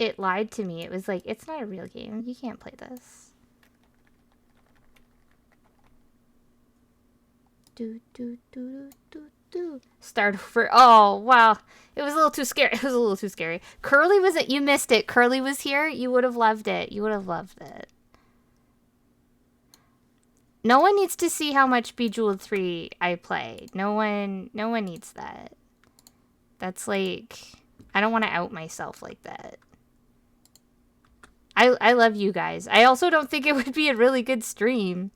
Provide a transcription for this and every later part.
it lied to me. It was like, it's not a real game. You can't play this. Do, do, do, do, do. Start over. Oh, wow. It was a little too scary. It was a little too scary. Curly was it? You missed it. Curly was here. You would have loved it. You would have loved it. No one needs to see how much Bejeweled 3 I play. No one needs that. That's like, I don't want to out myself like that. I love you guys. I also don't think it would be a really good stream.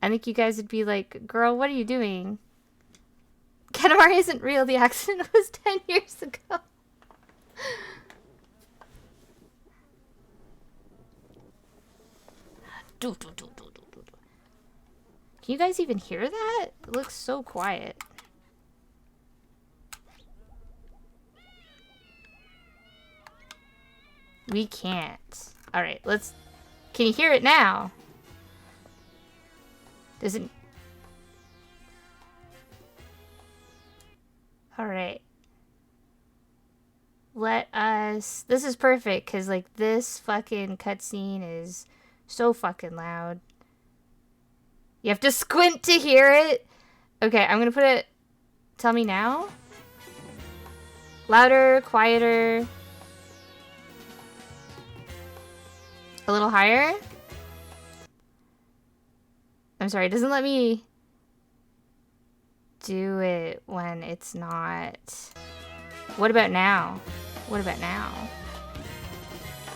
I think you guys would be like, girl, what are you doing? Katamari isn't real. The accident was 10 years ago. Can you guys even hear that? It looks so quiet. We can't. Alright, let's... Can you hear it now? Does it... Alright. Let us... This is perfect, because, like, this fucking cutscene is so fucking loud. You have to squint to hear it. Okay, I'm gonna put it... Tell me now? Louder, quieter... A little higher? I'm sorry, it doesn't let me do it when it's not... What about now? What about now?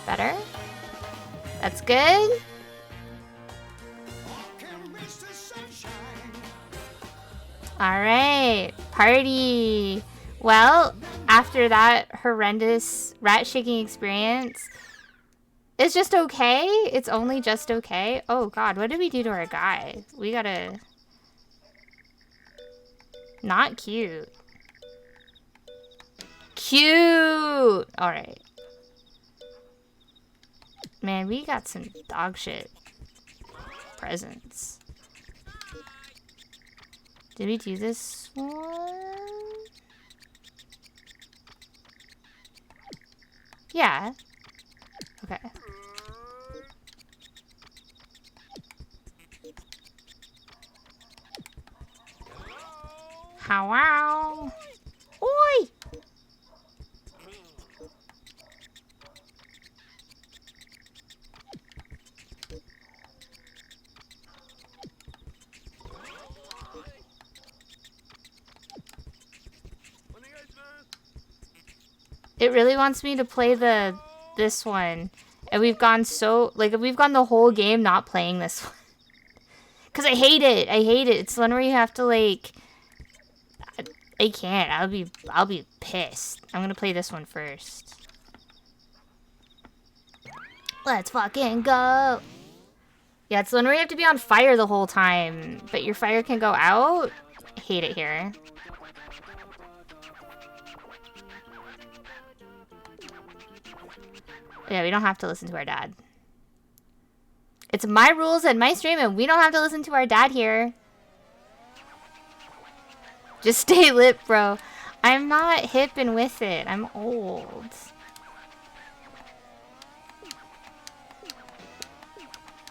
Better? That's good? Alright, party! Well, after that horrendous rat-shaking experience... It's just okay? It's only just okay? Oh god, what did we do to our guy? We gotta... Not cute. Cute! Alright. Man, we got some dog shit presents. Did we do this one? Yeah. Okay. How wow. Oi! It really wants me to play this one. And we've gone so, like, we've gone the whole game not playing this one. Because I hate it. I hate it. It's one where you have to, like... I can't. I'll be pissed. I'm gonna play this one first. Let's fucking go. Yeah, it's the one where you have to be on fire the whole time. But your fire can go out. I hate it here. Yeah, we don't have to listen to our dad. It's my rules and my stream, and we don't have to listen to our dad here. Just stay lit, bro. I'm not hip and with it. I'm old.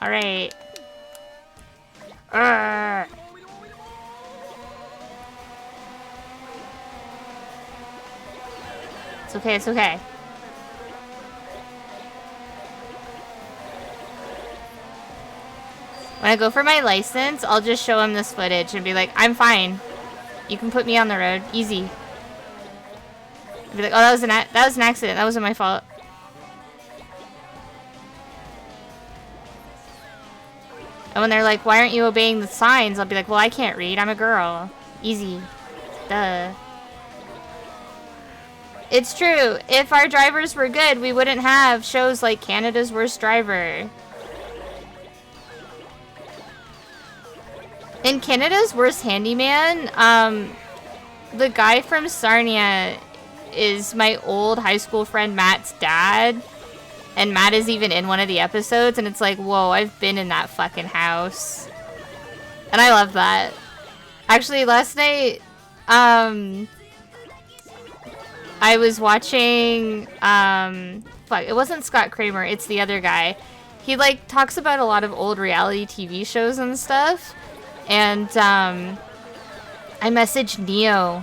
Alright. It's okay, it's okay. When I go for my license, I'll just show him this footage and be like, I'm fine. You can put me on the road. Easy. I'll be like, oh, that was an accident. That wasn't my fault. And when they're like, why aren't you obeying the signs? I'll be like, well, I can't read. I'm a girl. Easy. Duh. It's true. If our drivers were good, we wouldn't have shows like Canada's Worst Driver. In Canada's Worst Handyman, the guy from Sarnia is my old high school friend Matt's dad. And Matt is even in one of the episodes, and it's like, whoa, I've been in that fucking house. And I love that. Actually, last night, I I was watching, fuck, it wasn't Scott Kramer, it's the other guy. He, like, talks about a lot of old reality TV shows and stuff. And, I messaged Neo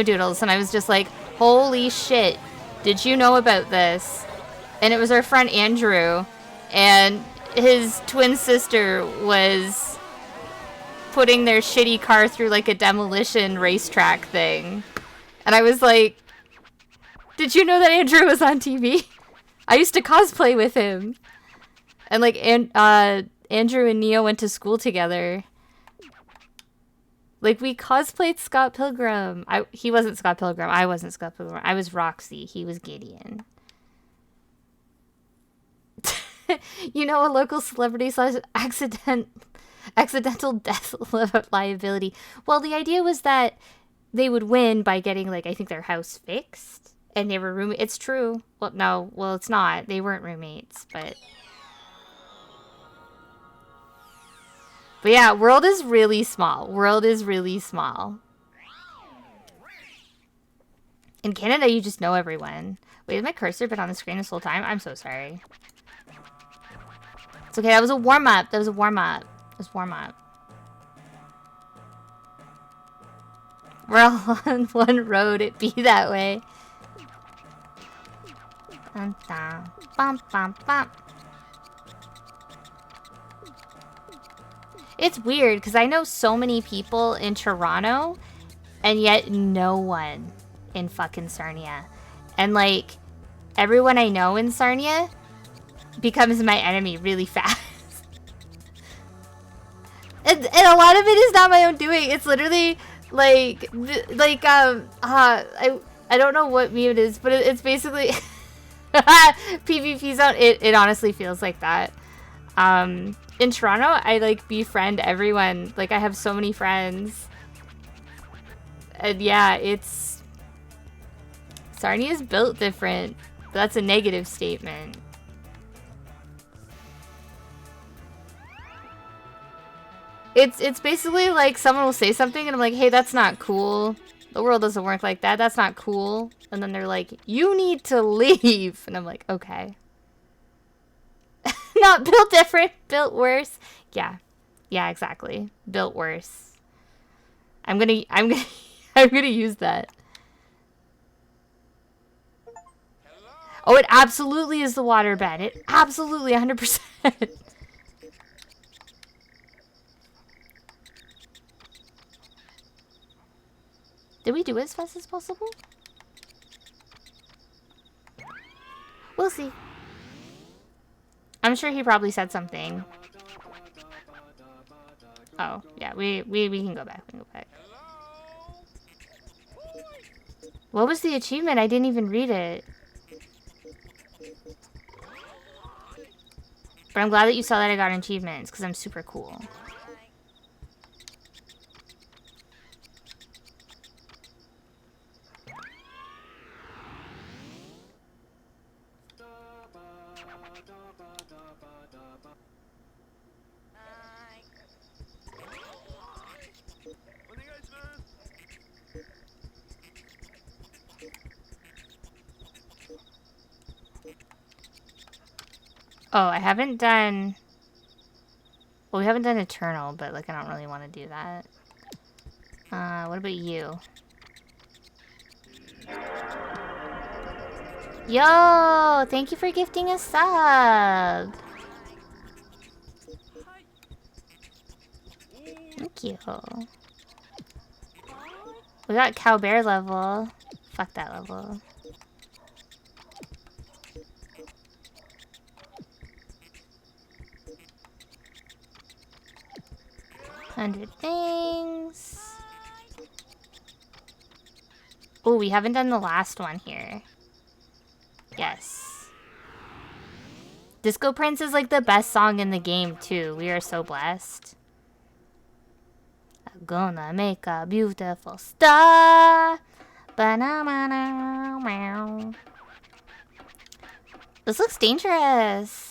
Doodles, and I was just like, holy shit, did you know about this? And it was our friend Andrew, and his twin sister was putting their shitty car through, like, a demolition racetrack thing. And I was like, did you know that Andrew was on TV? I used to cosplay with him. And, like, Andrew and Neo went to school together. Like, we cosplayed Scott Pilgrim. He wasn't Scott Pilgrim. I wasn't Scott Pilgrim. I was Roxy. He was Gideon. You know, a local celebrity / accidental death liability. Well, the idea was that they would win by getting, like, I think their house fixed. And they were roommates. It's true. Well, no. Well, it's not. They weren't roommates, but... But yeah, world is really small. World is really small. In Canada, you just know everyone. Wait, has my cursor been on the screen this whole time? I'm so sorry. It's okay, that was a warm-up. That was a warm-up. It was warm-up. We're all on one road. It be that way. Bum, bum, bum, bum. It's weird, because I know so many people in Toronto, and yet no one in fucking Sarnia. And, like, everyone I know in Sarnia becomes my enemy really fast. and a lot of it is not my own doing. It's literally, like I don't know what meme it is, but it's basically... PvP zone. It honestly feels like that. In Toronto, I, like, befriend everyone. Like, I have so many friends. And yeah, it's... Sarnia's built different. That's a negative statement. It's basically like someone will say something and I'm like, hey, that's not cool. The world doesn't work like that. That's not cool. And then they're like, you need to leave. And I'm like, okay. Not built different, built worse. Yeah. Yeah, exactly. Built worse. I'm gonna use that. Oh, it absolutely is the waterbed. It absolutely 100%. Did we do it as fast as possible? We'll see. I'm sure he probably said something. Oh, yeah, we can go back. We can go back. What was the achievement? I didn't even read it. But I'm glad that you saw that I got achievements, because I'm super cool. Oh, I haven't done... Well, we haven't done Eternal, but, like, I don't really want to do that. What about you? Yo! Thank you for gifting a sub! Thank you. We got Cowbear level. Fuck that level. $100 things. Oh, we haven't done the last one here. Yes. Disco Prince is like the best song in the game too. We are so blessed. I'm gonna make a beautiful star. Ba-na-ma-na-meow. This looks dangerous.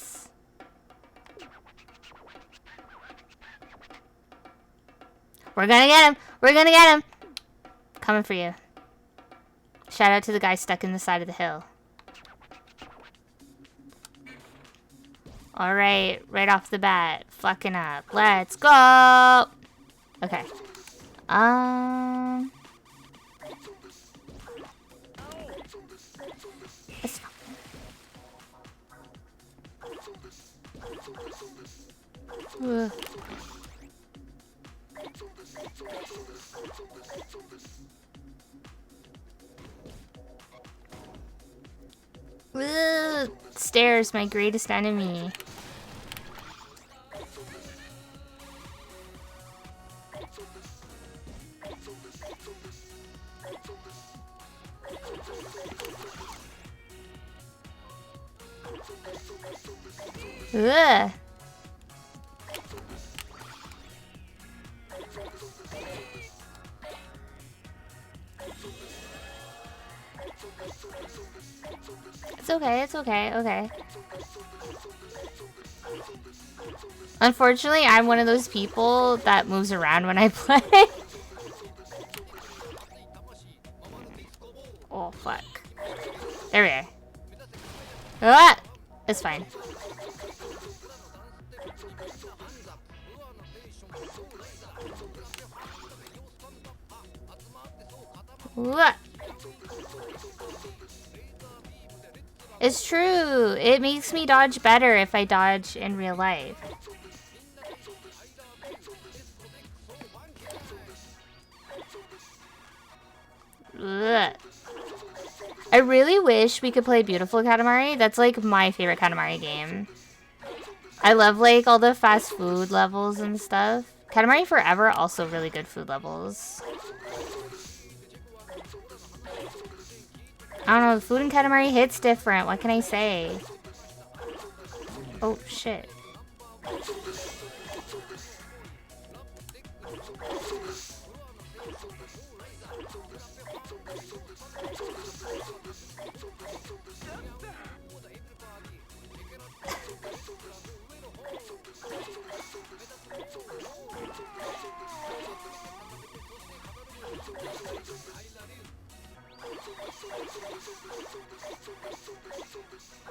We're gonna get him. We're gonna get him. Coming for you. Shout out to the guy stuck in the side of the hill. Alright, right off the bat. Fucking up. Let's go! Okay. Let's go. Ugh. Ugh. Stairs, my greatest enemy. Ugh. It's okay, it's okay, okay. Unfortunately, I'm one of those people that moves around when I play. Oh, fuck. There we are. Ah! It's fine. What? It's true. It makes me dodge better if I dodge in real life. Ugh. I really wish we could play Beautiful Katamari. That's like my favorite Katamari game. I love like all the fast food levels and stuff. Katamari Forever, also really good food levels. I don't know, the food in Katamari hits different. What can I say? Oh, shit.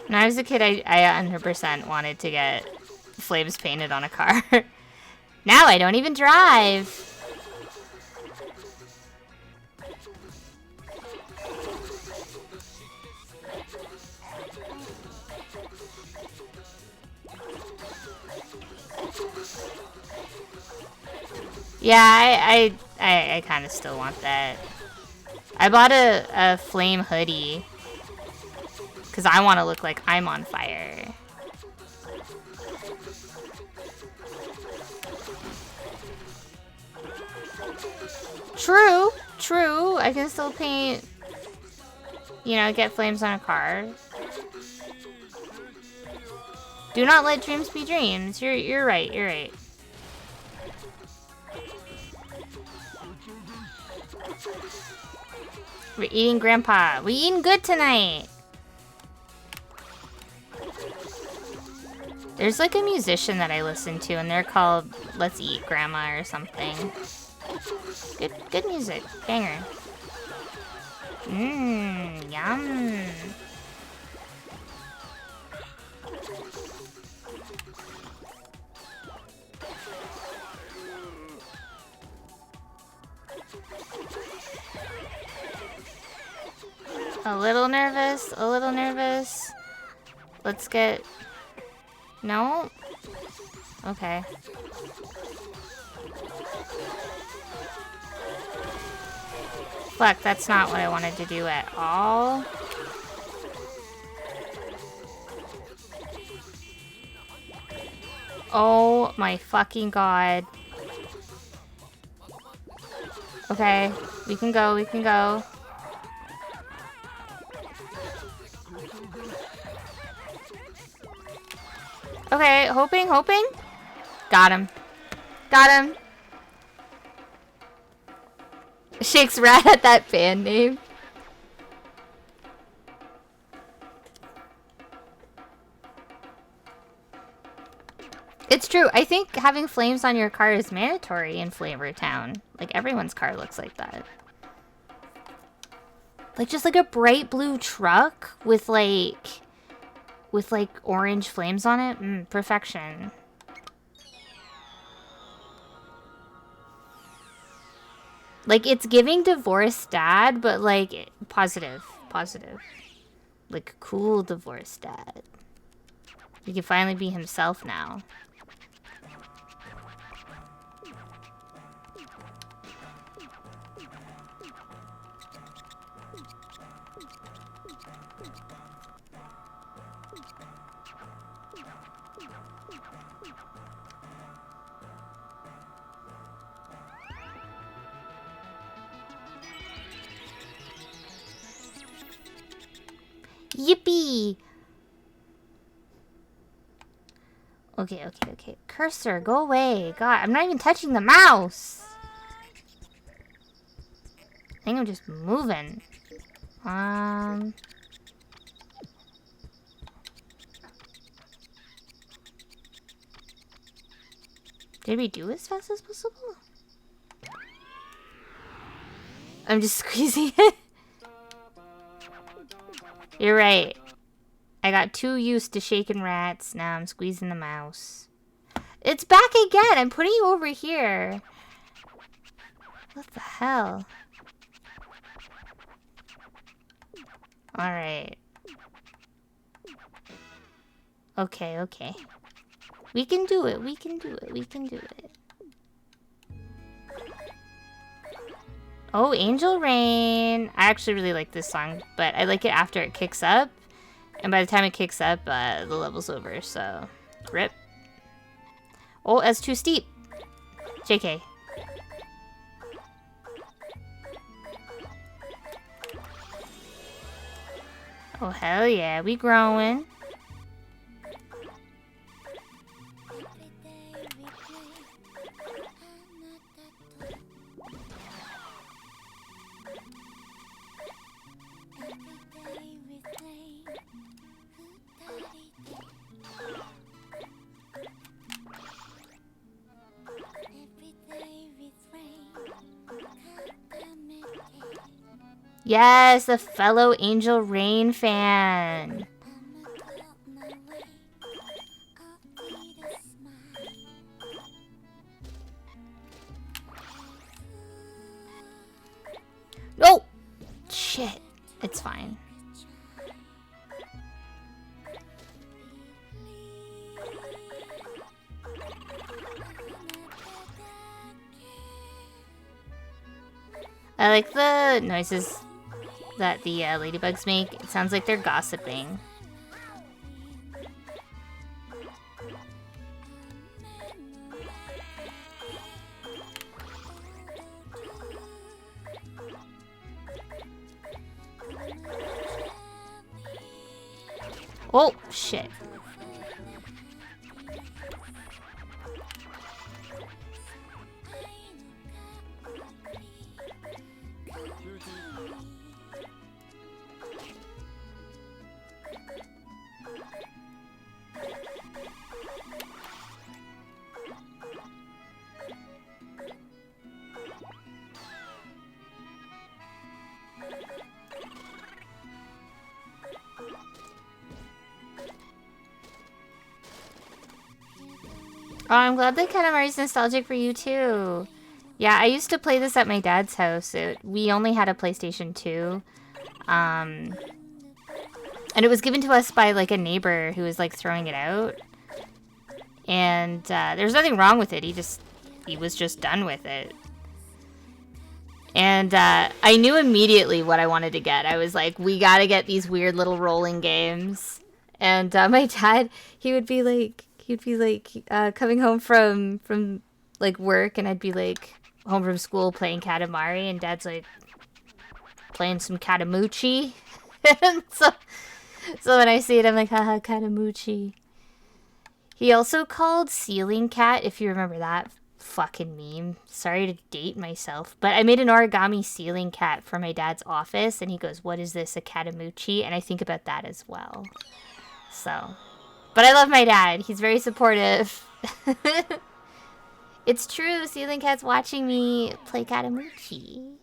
When I was a kid, I 100% wanted to get flames painted on a car. Now I don't even drive. Yeah, I kind of still want that. I bought a flame hoodie because I want to look like I'm on fire. True, true. I can still paint, you know, get flames on a car. Do not let dreams be dreams. You're right, you're right. We're eating Grandpa. We eating good tonight. There's like a musician that I listen to, and they're called Let's Eat Grandma or something. Good music. Banger. Yum. A little nervous, a little nervous. Let's get... No? Okay. Fuck, that's not what I wanted to do at all. Oh my fucking god. Okay, we can go, we can go. Okay, hoping. Got him. Got him. Shakes rat at that band name. It's true. I think having flames on your car is mandatory in Flavor Town. Like, everyone's car looks like that. Like, just like a bright blue truck with like orange flames on it. Perfection. Like, it's giving divorced dad, but like positive. Like, cool divorced dad. He can finally be himself now. Yippee! Okay. Cursor, go away. God, I'm not even touching the mouse. I think I'm just moving. Did we do as fast as possible? I'm just squeezing it. You're right. I got too used to shaking rats. Now I'm squeezing the mouse. It's back again. I'm putting you over here. What the hell? Alright. Okay. We can do it. We can do it. Oh, Angel Rain. I actually really like this song, but I like it after it kicks up. And by the time it kicks up, the level's over, so... Rip. Oh, that's too steep. JK. Oh, hell yeah. We growing. Yes, a fellow Angel Rain fan. No! Shit. It's fine. I like the noises that the ladybugs make. It sounds like they're gossiping. Oh, shit. Oh, I'm glad that Katamari's nostalgic for you too. Yeah, I used to play this at my dad's house. We only had a PlayStation 2. And it was given to us by like a neighbor who was like throwing it out. And there's nothing wrong with it. He was just done with it. And I knew immediately what I wanted to get. I was like, we gotta get these weird little rolling games. And my dad, he would be like coming home from like work, and I'd be like home from school playing Katamari, and Dad's like playing some Katamuchi. And so when I see it, I'm like, haha, Katamuchi. He also called Ceiling Cat, if you remember that fucking meme. Sorry to date myself, but I made an origami ceiling cat for my dad's office, and he goes, what is this, a Katamuchi? And I think about that as well. So... But I love my dad. He's very supportive. It's true. Ceiling Cat's watching me play Katamuchi.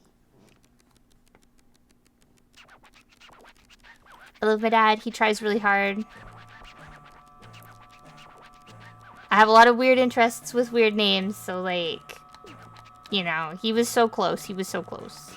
I love my dad. He tries really hard. I have a lot of weird interests with weird names, so like, you know, he was so close. He was so close.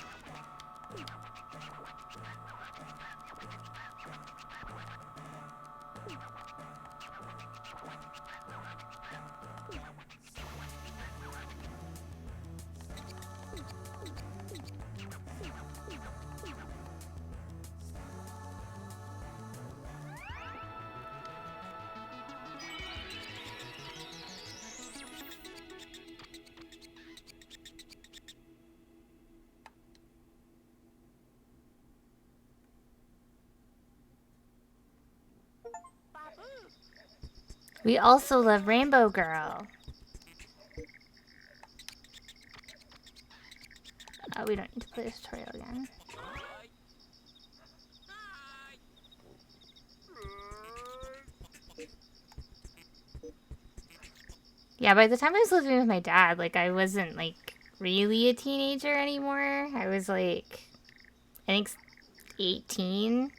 We also love Rainbow Girl. We don't need to play this tutorial again. Yeah, by the time I was living with my dad, like, I wasn't, like, really a teenager anymore. I was, like, I think 18.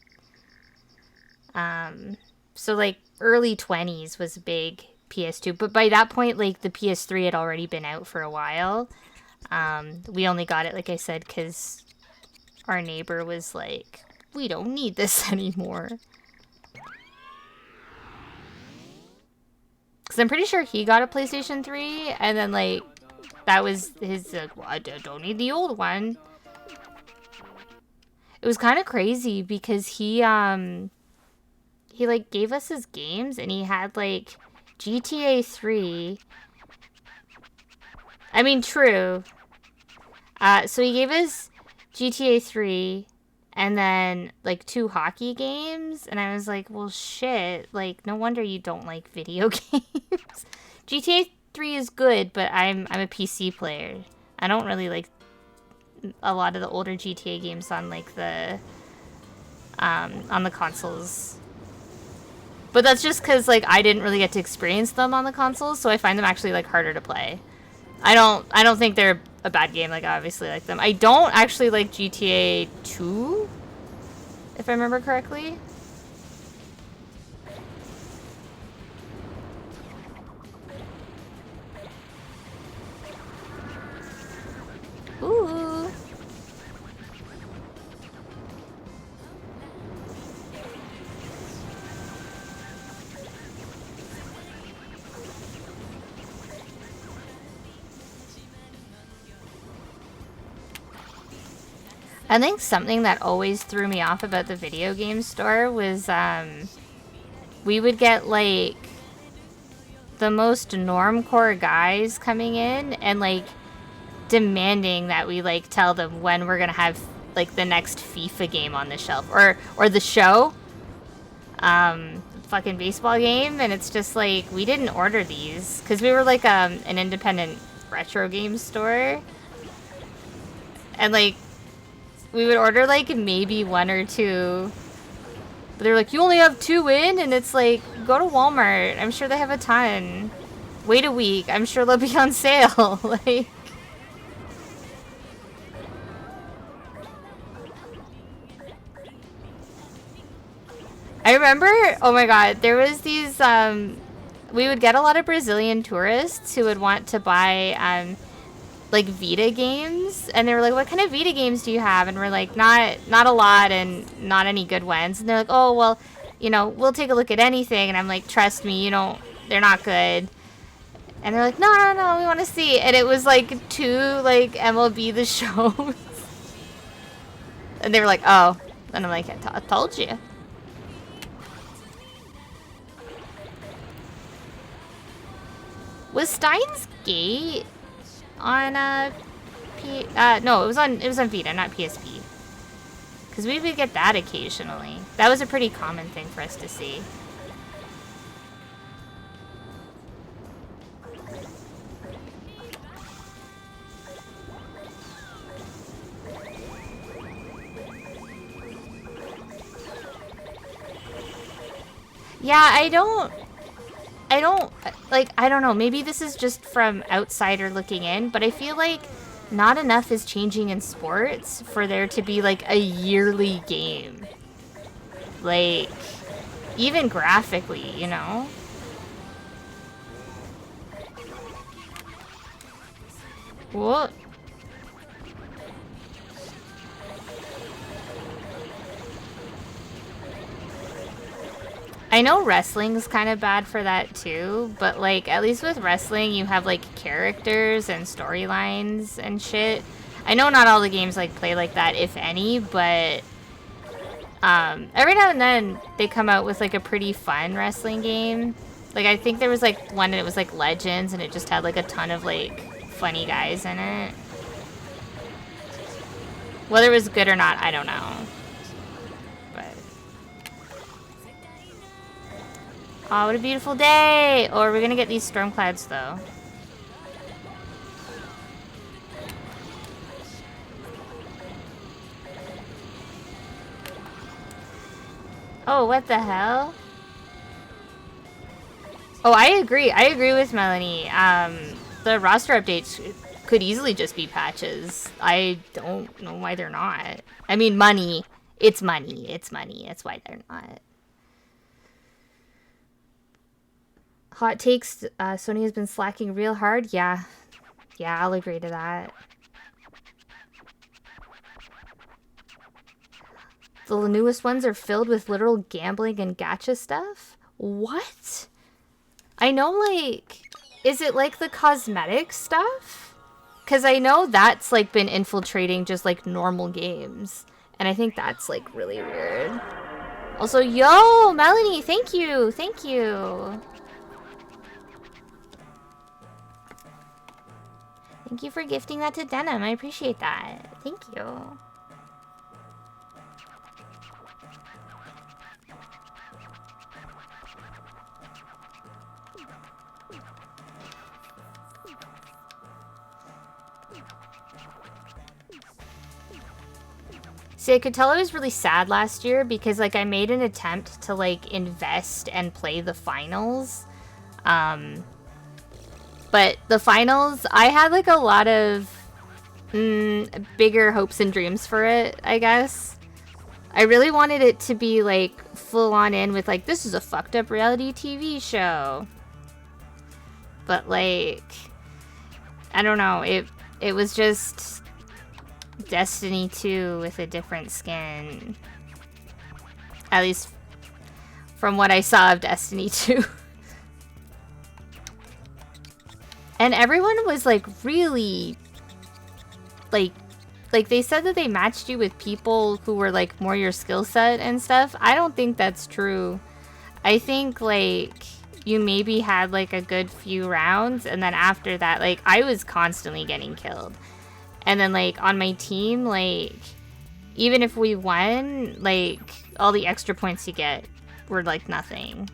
So, like, early 20s was a big PS2. But by that point, like, the PS3 had already been out for a while. We only got it, like I said, because our neighbor was like, we don't need this anymore. Because I'm pretty sure he got a PlayStation 3, and then, like, that was his, well, I don't need the old one. It was kind of crazy because he, like, gave us his games, and he had, like, GTA 3. I mean, true. So he gave us GTA 3, and then, like, 2 hockey games, and I was like, well, shit, like, no wonder you don't like video games. GTA 3 is good, but I'm a PC player. I don't really like a lot of the older GTA games on, like, on the consoles. But that's just because, like, I didn't really get to experience them on the consoles, so I find them actually, like, harder to play. I don't think they're a bad game, like, I obviously like them. I don't actually like GTA 2, if I remember correctly. Ooh. I think something that always threw me off about the video game store was, we would get, like, the most normcore guys coming in and, like, demanding that we, like, tell them when we're gonna have, like, the next FIFA game on the shelf. Or the show. Fucking baseball game. And it's just, like, we didn't order these. Because we were, like, an independent retro game store. And, like, we would order, like, maybe 1 or 2. But they're like, you only have 2 in? And it's like, go to Walmart. I'm sure they have a ton. Wait a week. I'm sure they'll be on sale. Like... I remember, oh my god, there was these, we would get a lot of Brazilian tourists who would want to buy, like, Vita games, and they were like, what kind of Vita games do you have? And we're like, not a lot, and not any good ones. And they're like, oh, well, you know, we'll take a look at anything. And I'm like, trust me, you don't, they're not good. And they're like, no, we want to see. And it was, like, 2, like, MLB The Shows. And they were like, oh. And I'm like, I told you. Was Steins Gate on no, it was on Vita, not PSP. Because we would get that occasionally. That was a pretty common thing for us to see. Yeah, I don't, like, I don't know, maybe this is just from outsider looking in, but I feel like not enough is changing in sports for there to be, like, a yearly game. Like, even graphically, you know? What? I know wrestling's kind of bad for that too, but like at least with wrestling you have like characters and storylines and shit. I know not all the games like play like that, if any, but every now and then they come out with like a pretty fun wrestling game. Like I think there was like one and it was like Legends and it just had like a ton of like funny guys in it. Whether it was good or not, I don't know. Oh, what a beautiful day! Or we're gonna get these storm clouds, though. Oh, what the hell? Oh, I agree. I agree with Melanie. The roster updates could easily just be patches. I don't know why they're not. I mean, money. It's money. It's money. That's why they're not. Hot takes, Sony has been slacking real hard. Yeah. Yeah, I'll agree to that. The newest ones are filled with literal gambling and gacha stuff? What? I know, like... Is it like the cosmetic stuff? Because I know that's, like, been infiltrating just, like, normal games. And I think that's, like, really weird. Also, yo! Melanie, thank you! Thank you! Thank you for gifting that to Denim. I appreciate that. Thank you. See, I could tell I was really sad last year because, like, I made an attempt to, like, invest and play the finals. But the finals, I had, like, a lot of bigger hopes and dreams for it, I guess. I really wanted it to be, like, full on in with, like, this is a fucked up reality TV show. But, like, I don't know. It was just Destiny 2 with a different skin. At least from what I saw of Destiny 2. And everyone was, like, really, like they said that they matched you with people who were, like, more your skill set and stuff. I don't think that's true. I think, like, you maybe had, like, a good few rounds, and then after that, like, I was constantly getting killed. And then, like, on my team, like, even if we won, like, all the extra points you get were, like, nothing.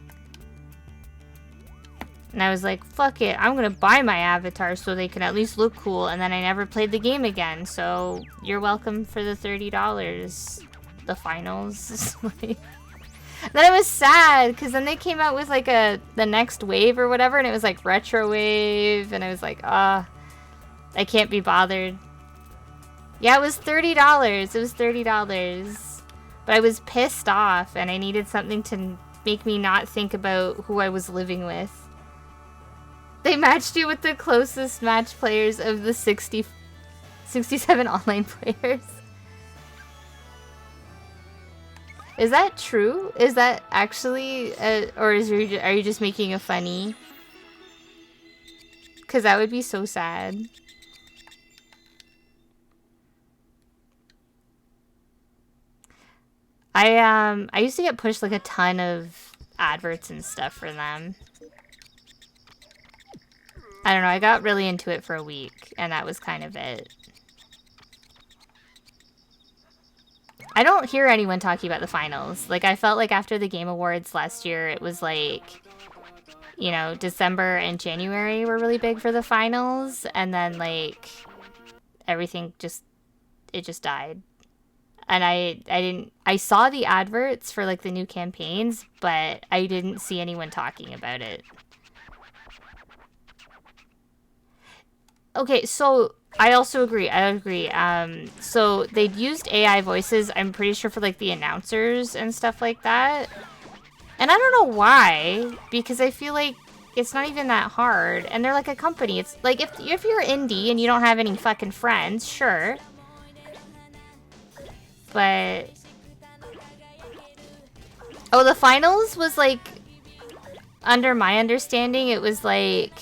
And I was like, fuck it, I'm gonna buy my avatar so they can at least look cool, and then I never played the game again, so you're welcome for the $30. The finals. Then I was sad, because then they came out with, like, the next wave or whatever, and it was, like, retro wave, and I was like, I can't be bothered. Yeah, it was $30. It was $30. But I was pissed off, and I needed something to make me not think about who I was living with. They matched you with the closest match players of the 67 online players. Is that true? Is that actually, or are you just making a funny? Because that would be so sad. I used to get pushed like a ton of adverts and stuff for them. I don't know, I got really into it for a week, and that was kind of it. I don't hear anyone talking about the finals. Like, I felt like after the Game Awards last year, it was like, you know, December and January were really big for the finals, and then, like, everything just died. And I saw the adverts for, like, the new campaigns, but I didn't see anyone talking about it. Okay, so I also agree. I agree. So they'd used AI voices, I'm pretty sure, for like the announcers and stuff like that. And I don't know why, because I feel like it's not even that hard. And they're like a company. It's like if you're indie and you don't have any fucking friends, sure. But oh, the finals was like, under my understanding, it was like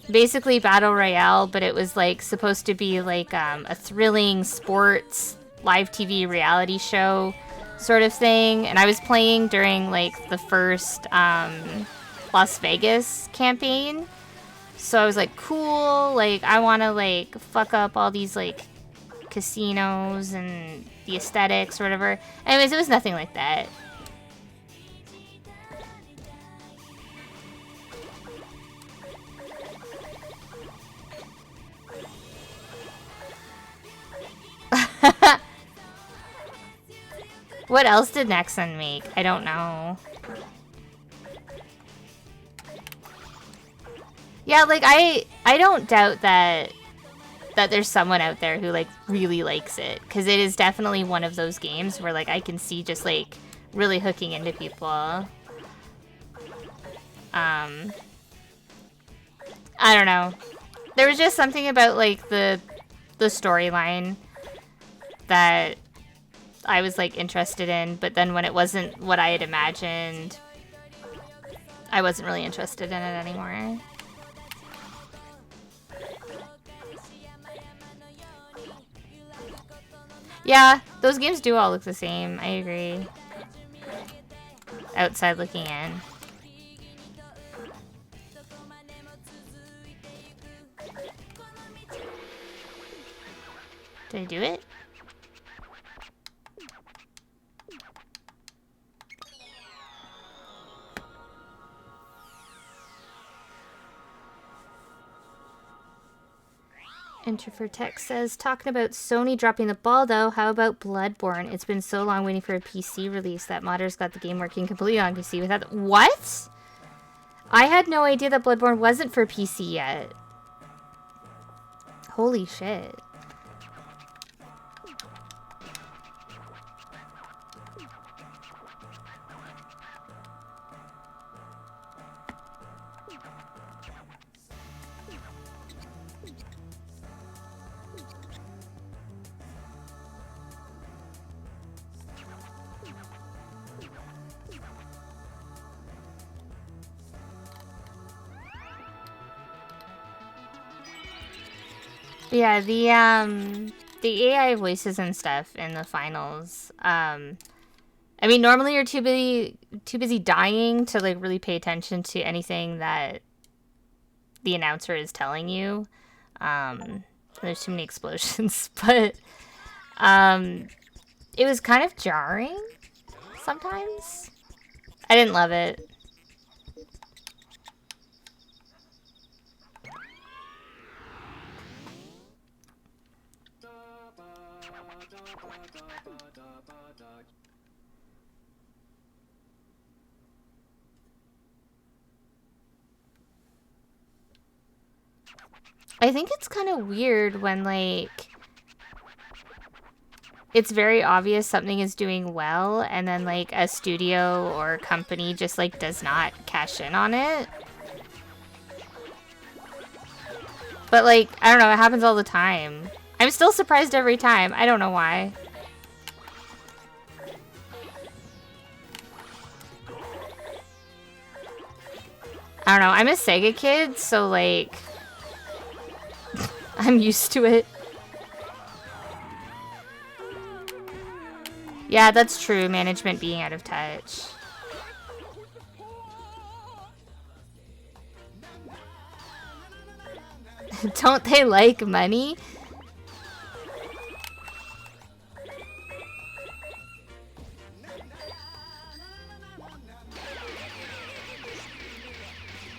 basically Battle Royale, but it was like supposed to be like a thrilling sports live TV reality show sort of thing. And I was playing during like the first Las Vegas campaign. So I was like, cool, like I want to like fuck up all these like casinos and the aesthetics or whatever. Anyways, it was nothing like that. What else did Nexon make? I don't know. Yeah, like I don't doubt that there's someone out there who like really likes it, because it is definitely one of those games where like I can see just like really hooking into people. I don't know. There was just something about like the storyline that I was like interested in, but then when it wasn't what I had imagined, I wasn't really interested in it anymore. Yeah, those games do all look the same. I agree. Outside looking in. Did I do it? Enter for text says, talking about Sony dropping the ball though, how about Bloodborne? It's been so long waiting for a PC release that modders got the game working completely on PC without what? I had no idea that Bloodborne wasn't for PC yet. Holy shit. Yeah, the AI voices and stuff in the finals. I mean, normally you're too busy dying to like really pay attention to anything that the announcer is telling you. There's too many explosions, but it was kind of jarring sometimes. I didn't love it. I think it's kind of weird when, like, it's very obvious something is doing well, and then, like, a studio or company just, like, does not cash in on it. But, like, I don't know, it happens all the time. I'm still surprised every time. I don't know why. I don't know, I'm a Sega kid, so, like, I'm used to it. Yeah, that's true. Management being out of touch. Don't they like money?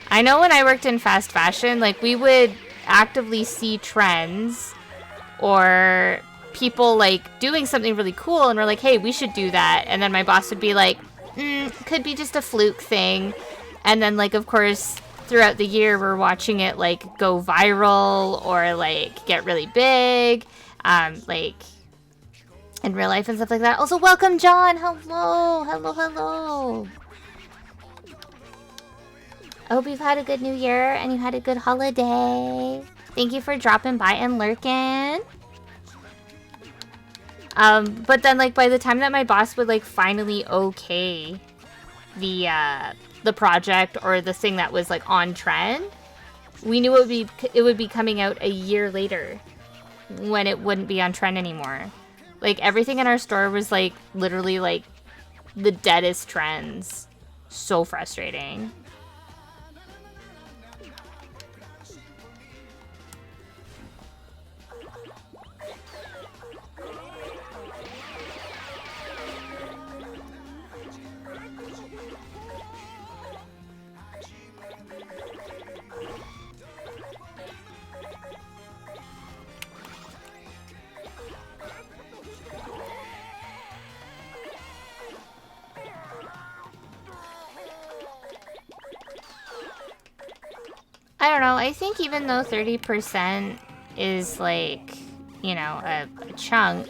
I know when I worked in fast fashion, like, we would actively see trends or people like doing something really cool, and we're like, hey, we should do that. And then my boss would be like, could be just a fluke thing. And then, like, of course, throughout the year we're watching it like go viral or like get really big, like in real life and stuff like that. Also, welcome John. Hello, hello, hello. I hope you've had a good new year and you had a good holiday. Thank you for dropping by and lurking. But then like by the time that my boss would like finally okay the project or the thing that was like on trend, we knew it would be coming out a year later when it wouldn't be on trend anymore. Like everything in our store was like literally like the deadest trends. So frustrating. I don't know, I think even though 30% is like, you know, a chunk,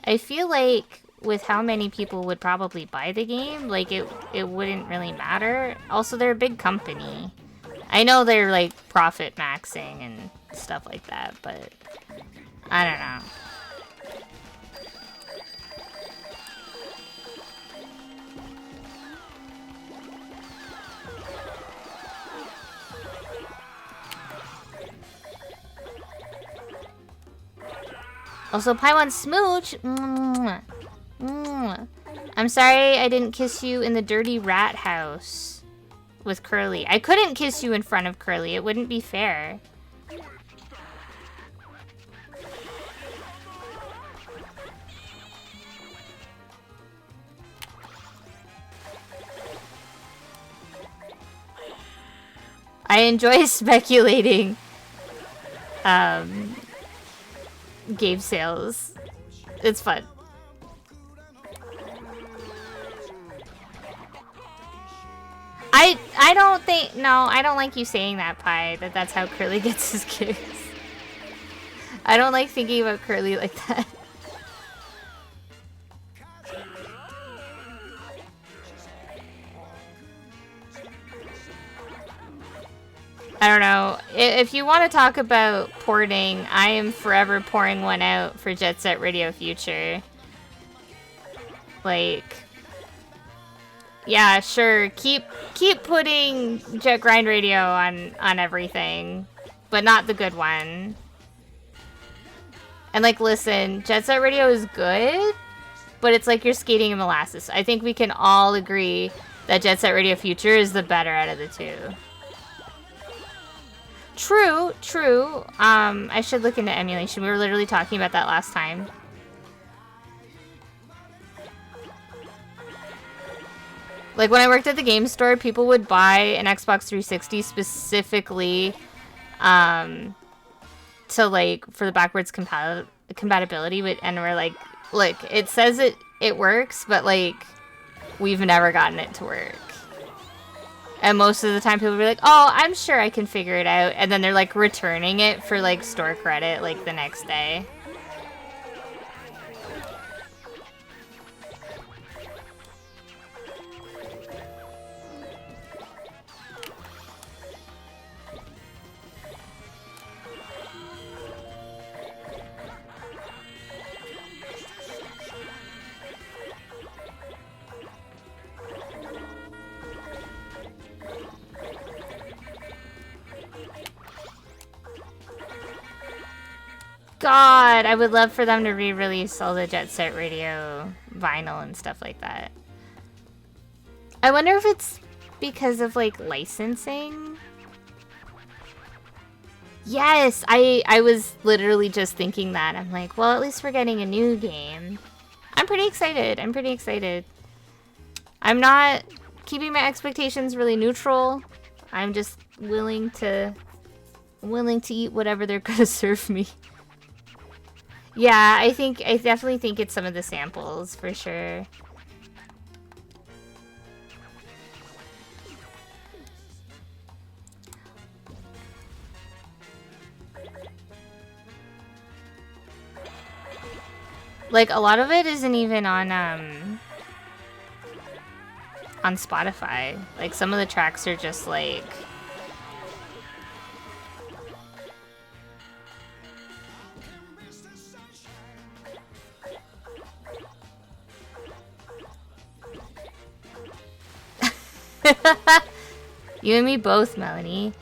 I feel like with how many people would probably buy the game, like it wouldn't really matter. Also, they're a big company. I know they're like profit maxing and stuff like that, but I don't know. Also, Paiwan Smooch. Mwah. Mwah. I'm sorry I didn't kiss you in the dirty rat house with Curly. I couldn't kiss you in front of Curly. It wouldn't be fair. I enjoy speculating. Game sales. It's fun. I don't think, no, I don't like you saying that, Pi, that's how Curly gets his kicks. I don't like thinking about Curly like that. I don't know. If you want to talk about porting, I am forever pouring one out for Jet Set Radio Future. Like, yeah, sure. Keep putting Jet Grind Radio on everything, but not the good one. And like, listen, Jet Set Radio is good, but it's like you're skating in molasses. I think we can all agree that Jet Set Radio Future is the better out of the two. True, true. I should look into emulation. We were literally talking about that last time. Like, when I worked at the game store, people would buy an Xbox 360 specifically, to, like, for the backwards compatibility, and we're like, look, it says it works, but, like, we've never gotten it to work. And most of the time people will be like, oh, I'm sure I can figure it out. And then they're like returning it for like store credit like the next day. God, I would love for them to re-release all the Jet Set Radio vinyl and stuff like that. I wonder if it's because of, like, licensing? Yes, I was literally just thinking that. I'm like, well, at least we're getting a new game. I'm pretty excited. I'm pretty excited. I'm not keeping my expectations really neutral. I'm just willing to eat whatever they're gonna serve me. Yeah, I definitely think it's some of the samples, for sure. Like, a lot of it isn't even on Spotify. Like, some of the tracks are just like... You and me both, Melanie.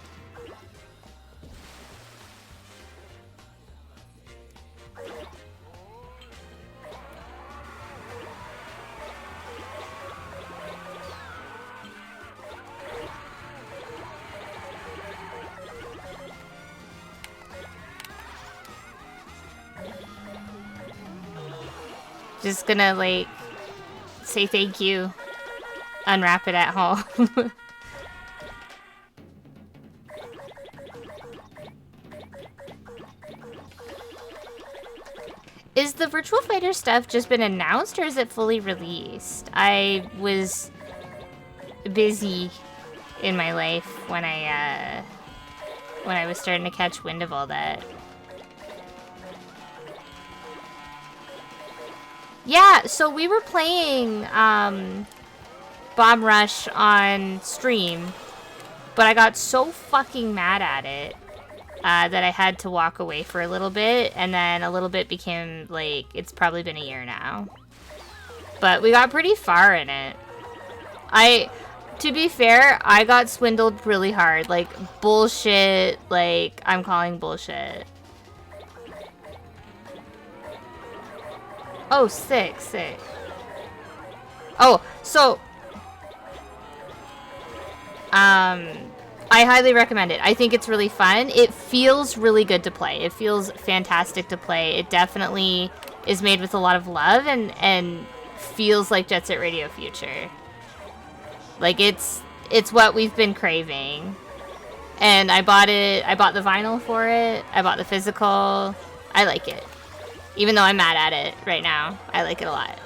Just gonna, like, say thank you. Unwrap it at home. Is the Virtual Fighter stuff just been announced, or is it fully released? I was busy in my life when I was starting to catch wind of all that. Yeah, so we were playing Bomb Rush on stream, but I got so fucking mad at it that I had to walk away for a little bit, and then a little bit became, like, it's probably been a year now. But we got pretty far in it. To be fair, I got swindled really hard. Like, bullshit, like, I'm calling bullshit. Oh, sick. Oh, so... I highly recommend it. I think it's really fun. It feels really good to play. It feels fantastic to play. It definitely is made with a lot of love and feels like Jet Set Radio Future. Like, it's what we've been craving. And I bought the vinyl for it. I bought the physical. I like it. Even though I'm mad at it right now, I like it a lot.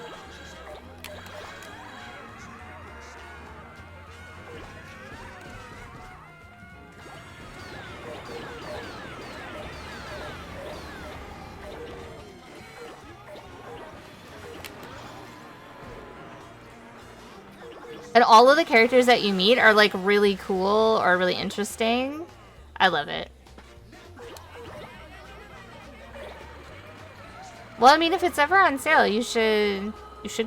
And all of the characters that you meet are, like, really cool or really interesting. I love it. Well, I mean, if it's ever on sale, you should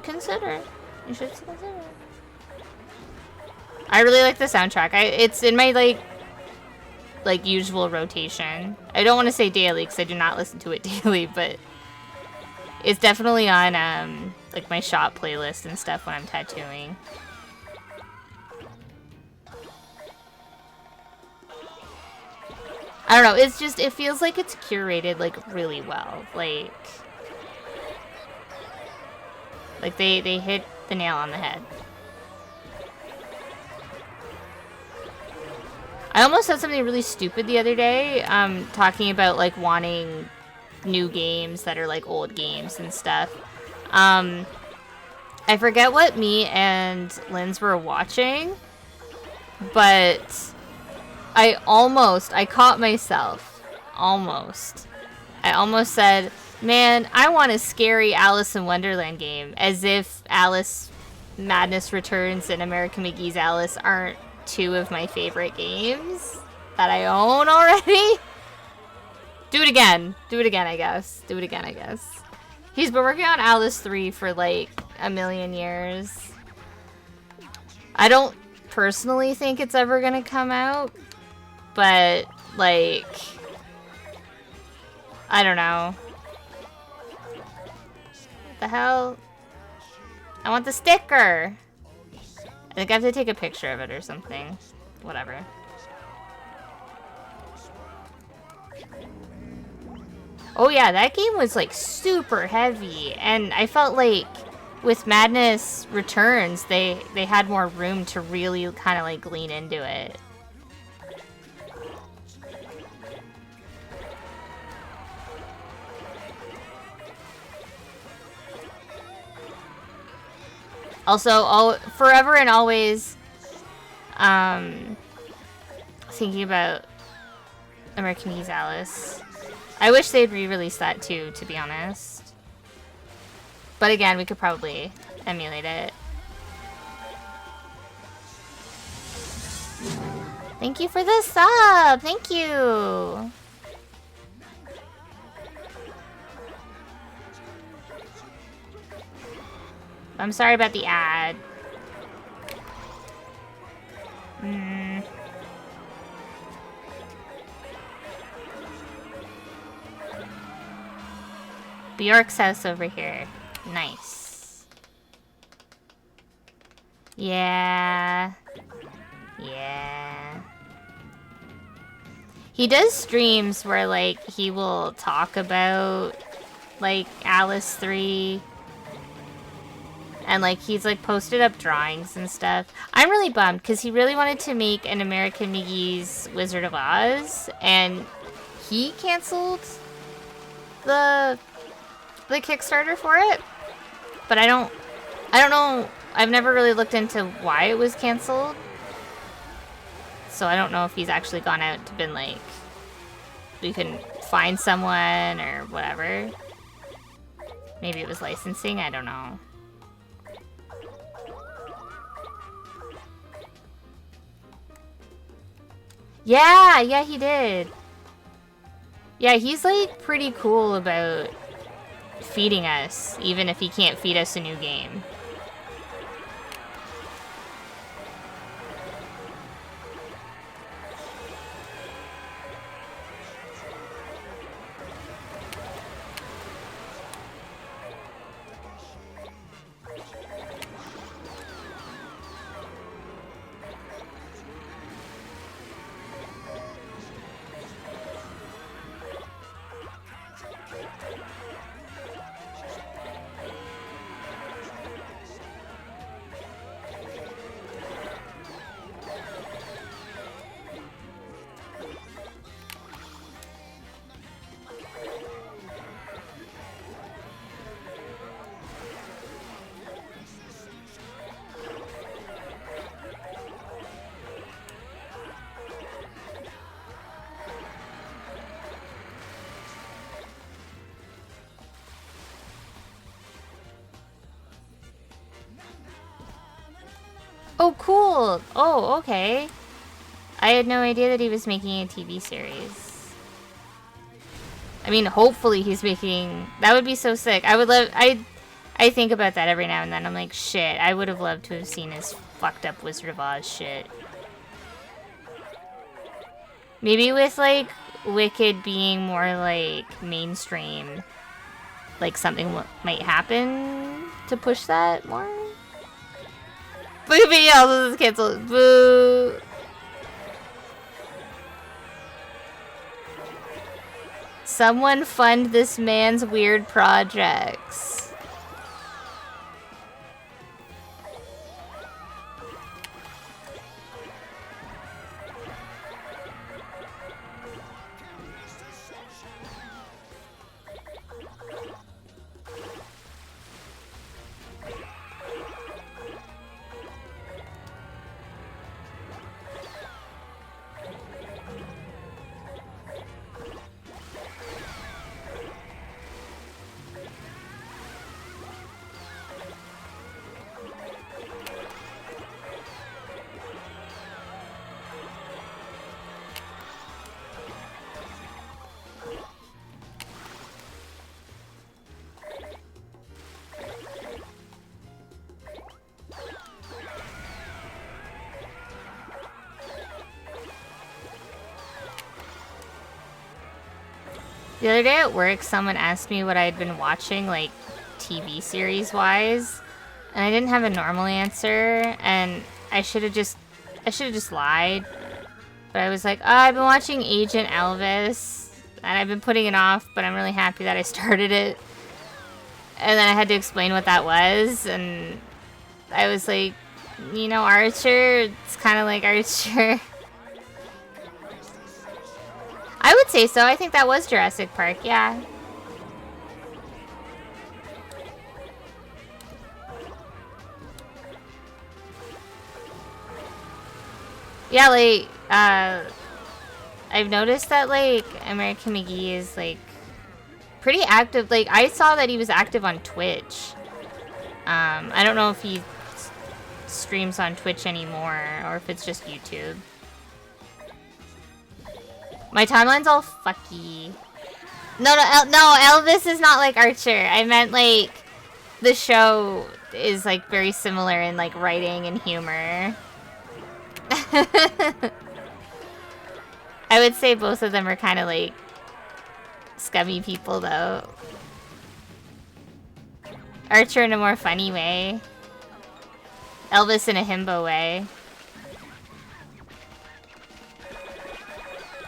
consider. You should consider. I really like the soundtrack. It's in my, like usual rotation. I don't want to say daily because I do not listen to it daily, but it's definitely on, like, my shop playlist and stuff when I'm tattooing. I don't know, it's just, it feels like it's curated, like, really well. Like they hit the nail on the head. I almost said something really stupid the other day, talking about, like, wanting new games that are, like, old games and stuff. I forget what me and Linz were watching, but... I caught myself. I almost said, man, I want a scary Alice in Wonderland game. As if Alice Madness Returns and American McGee's Alice aren't two of my favorite games that I own already. Do it again, I guess. He's been working on Alice 3 for, like, a million years. I don't personally think it's ever gonna come out. But, like, I don't know. What the hell? I want the sticker! I think I have to take a picture of it or something. Whatever. Oh yeah, that game was, like, super heavy. And I felt like with Madness Returns, they had more room to really kind of, like, lean into it. Also, forever and always, thinking about American McGee's Alice. I wish they'd re-release that too, to be honest. But again, we could probably emulate it. Thank you for the sub! Thank you! I'm sorry about the ad. Bjork's house over here. Nice. Yeah. Yeah. He does streams where, like, he will talk about, like, Alice 3. And, like, he's, like, posted up drawings and stuff. I'm really bummed, because he really wanted to make an American Miggy's Wizard of Oz, and he canceled the Kickstarter for it. But I don't know. I've never really looked into why it was canceled. So I don't know if he's actually gone out to been like, we can find someone or whatever. Maybe it was licensing, I don't know. Yeah, he did. Yeah, he's like pretty cool about feeding us, even if he can't feed us a new game. Oh, cool. Oh, okay. I had no idea that he was making a TV series. I mean, hopefully he's making... That would be so sick. I would love... I think about that every now and then. I'm like, shit, I would have loved to have seen his fucked up Wizard of Oz shit. Maybe with, like, Wicked being more, like, mainstream. Like, something might happen to push that more? Boo video this is canceled. Boo. Someone fund this man's weird projects. The other day at work, someone asked me what I had been watching, like, TV series-wise, and I didn't have a normal answer, and I should have just lied. But I was like, oh, I've been watching Agent Elvis, and I've been putting it off, but I'm really happy that I started it. And then I had to explain what that was, and I was like, you know, Archer, it's kind of like Archer. I would say so. I think that was Jurassic Park, yeah. Yeah, like, I've noticed that, like, American McGee is, like, pretty active. Like, I saw that he was active on Twitch. I don't know if he streams on Twitch anymore or if it's just YouTube. My timeline's all fucky. No, Elvis is not like Archer. I meant like the show is like very similar in like writing and humor. I would say both of them are kind of like scummy people though. Archer in a more funny way. Elvis in a himbo way.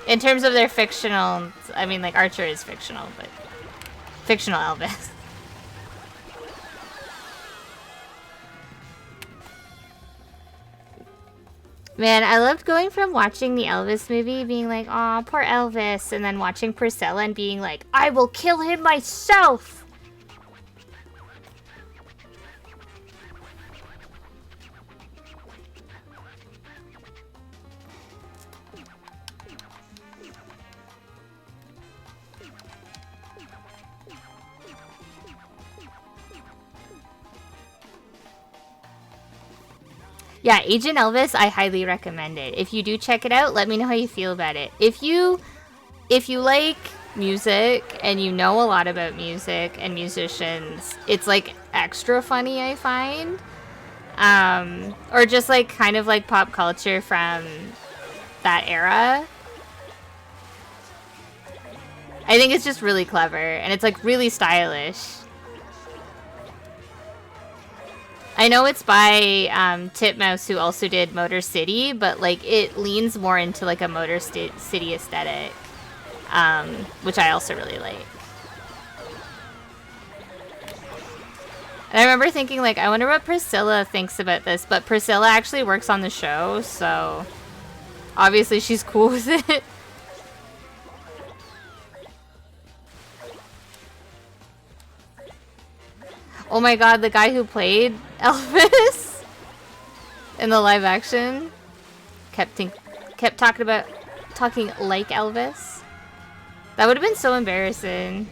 In terms of their fictional, I mean like Archer is fictional, but fictional Elvis. Man, I loved going from watching the Elvis movie, being like, aw, poor Elvis, and then watching Priscilla and being like, I will kill him myself! Yeah, Agent Elvis, I highly recommend it. If you do check it out, let me know how you feel about it. If you like music and you know a lot about music and musicians, it's like extra funny, I find. Or just like kind of like pop culture from that era. I think it's just really clever and it's like really stylish. I know it's by Titmouse, who also did Motor City, but like it leans more into like a Motor City aesthetic, which I also really like. And I remember thinking like, I wonder what Priscilla thinks about this, but Priscilla actually works on the show, so obviously she's cool with it. Oh my god, the guy who played Elvis in the live action kept talking like Elvis. That would have been so embarrassing.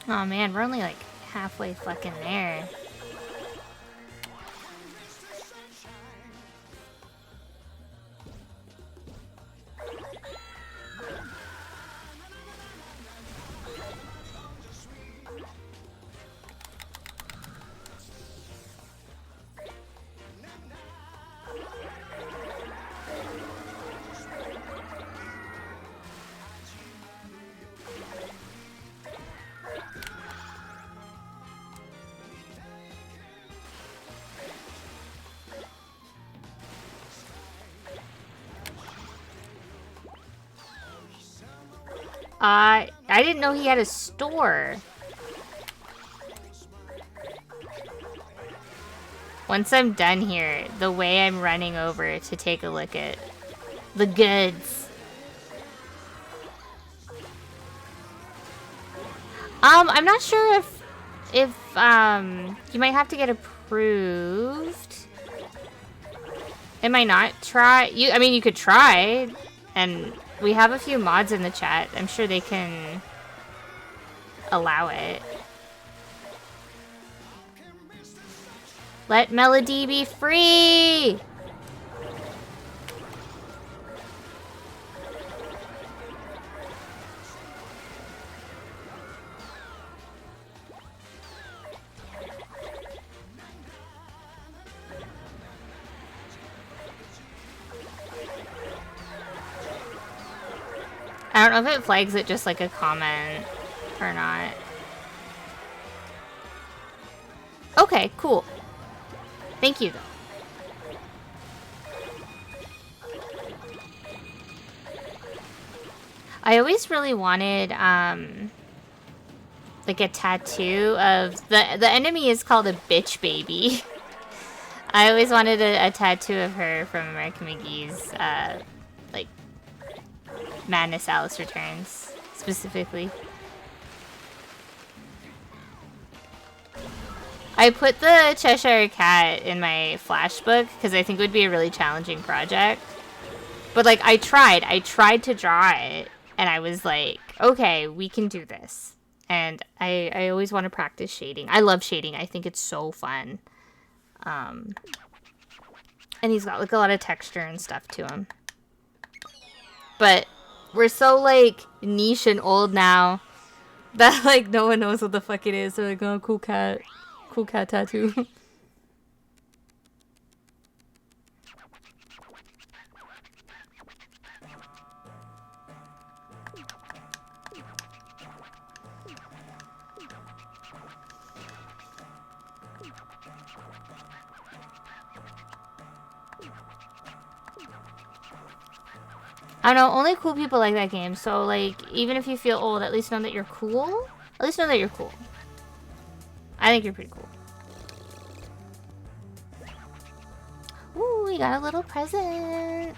Oh man, we're only like halfway fucking there. I didn't know he had a store. Once I'm done here, the way I'm running over to take a look at the goods. I'm not sure if you might have to get approved. It might not try. I mean, you could try, and we have a few mods in the chat. I'm sure they can allow it. Let Melody be free! I don't know if it flags it just like a comment or not. Okay, cool. Thank you, though. I always really wanted, like a tattoo of... The enemy is called a bitch baby. I always wanted a tattoo of her from American McGee's, like, Madness Alice Returns, specifically. I put the Cheshire Cat in my flashbook because I think it would be a really challenging project. But, like, I tried to draw it, and I was like, okay, we can do this. And I always want to practice shading. I love shading. I think it's so fun. And he's got, like, a lot of texture and stuff to him. But we're so, like, niche and old now that, like, no one knows what the fuck it is. They're like, oh, cool cat. Cool cat tattoo. I don't know, only cool people like that game. So, like, even if you feel old, at least know that you're cool. At least know that you're cool. I think you're pretty cool. Ooh, we got a little present.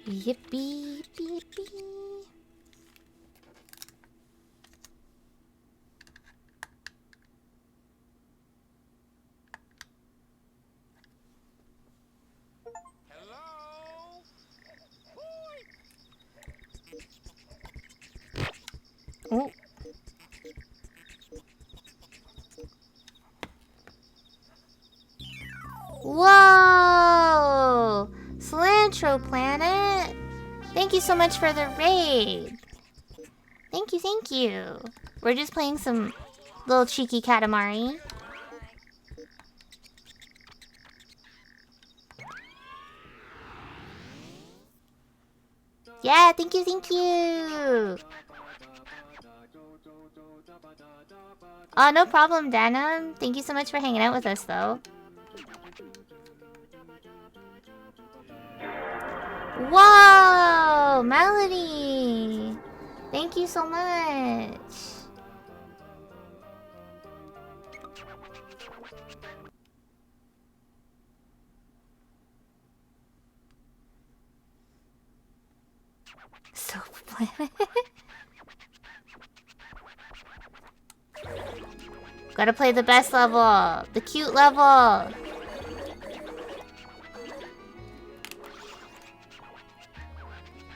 Yippee, yippee. Hello? Oh. Whoa! Cilantro Planet! Thank you so much for the raid! Thank you, thank you! We're just playing some little cheeky Katamari. Yeah, thank you, thank you! Oh, no problem, Dana. Thank you so much for hanging out with us, though. Whoa! Melody! Thank you so much! So planet. Gotta play the best level! The cute level!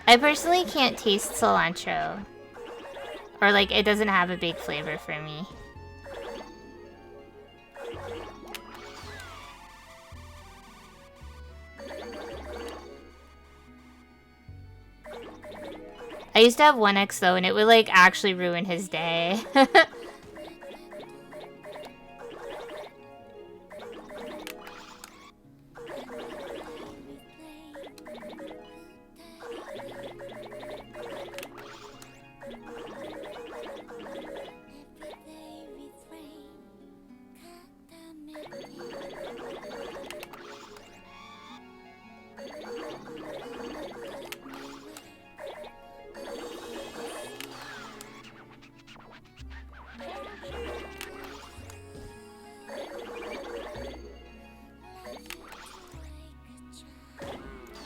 I personally can't taste cilantro. Or, like, it doesn't have a big flavor for me. I used to have 1X though, and it would, like, actually ruin his day.